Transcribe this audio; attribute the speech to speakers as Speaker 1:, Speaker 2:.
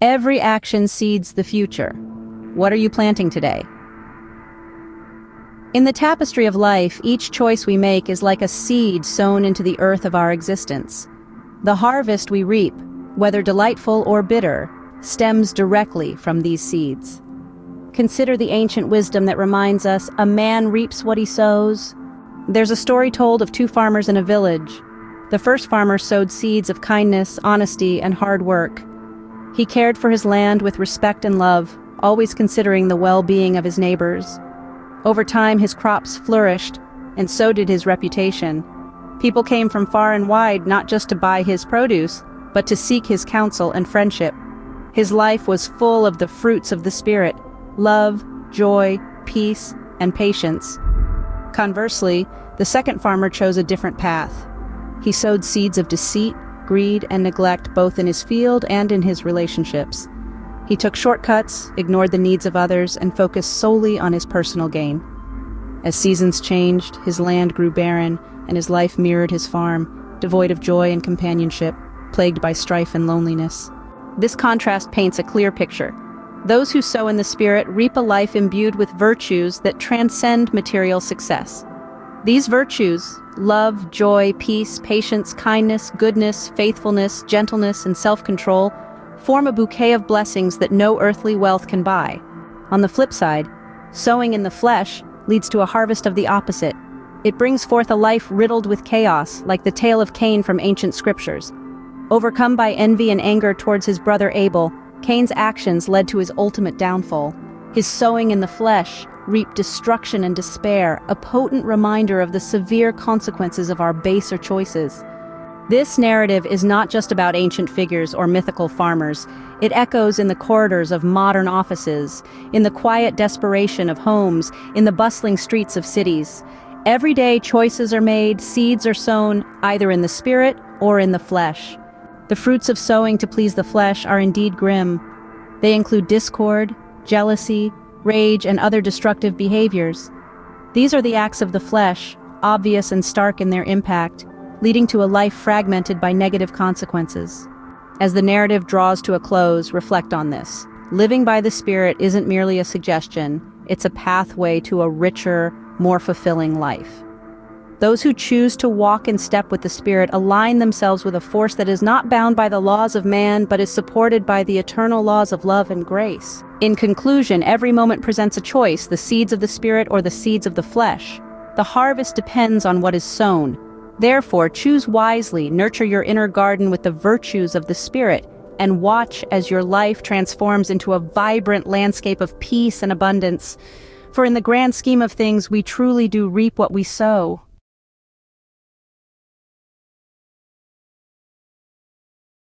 Speaker 1: Every action seeds the future. What are you planting today? In the tapestry of life, each choice we make is like a seed sown into the earth of our existence. The harvest we reap, whether delightful or bitter, stems directly from these seeds. Consider the ancient wisdom that reminds us, a man reaps what he sows. There's a story told of two farmers in a village. The first farmer sowed seeds of kindness, honesty, and hard work. He cared for his land with respect and love, always considering the well-being of his neighbors. Over time, his crops flourished, and so did his reputation. People came from far and wide not just to buy his produce, but to seek his counsel and friendship. His life was full of the fruits of the Spirit: love, joy, peace, and patience. Conversely, the second farmer chose a different path. He sowed seeds of deceit, greed, and neglect both in his field and in his relationships. He took shortcuts, ignored the needs of others, and focused solely on his personal gain. As seasons changed, his land grew barren, and his life mirrored his farm, devoid of joy and companionship, plagued by strife and loneliness. This contrast paints a clear picture. Those who sow in the Spirit reap a life imbued with virtues that transcend material success. These virtues, love, joy, peace, patience, kindness, goodness, faithfulness, gentleness, and self-control, form a bouquet of blessings that no earthly wealth can buy. On the flip side, sowing in the flesh leads to a harvest of the opposite. It brings forth a life riddled with chaos, like the tale of Cain from ancient scriptures. Overcome by envy and anger towards his brother Abel, Cain's actions led to his ultimate downfall. His sowing in the flesh reaped destruction and despair, a potent reminder of the severe consequences of our baser choices. This narrative is not just about ancient figures or mythical farmers. It echoes in the corridors of modern offices, in the quiet desperation of homes, in the bustling streets of cities. Every day choices are made, seeds are sown, either in the spirit or in the flesh. The fruits of sowing to please the flesh are indeed grim. They include discord, jealousy, rage, and other destructive behaviors. These are the acts of the flesh, obvious and stark in their impact, leading to a life fragmented by negative consequences. As the narrative draws to a close, reflect on this. Living by the Spirit isn't merely a suggestion, it's a pathway to a richer, more fulfilling life. Those who choose to walk in step with the Spirit align themselves with a force that is not bound by the laws of man, but is supported by the eternal laws of love and grace. In conclusion, every moment presents a choice: the seeds of the Spirit or the seeds of the flesh. The harvest depends on what is sown. Therefore, choose wisely, nurture your inner garden with the virtues of the Spirit, and watch as your life transforms into a vibrant landscape of peace and abundance. For in the grand scheme of things, we truly do reap what we sow.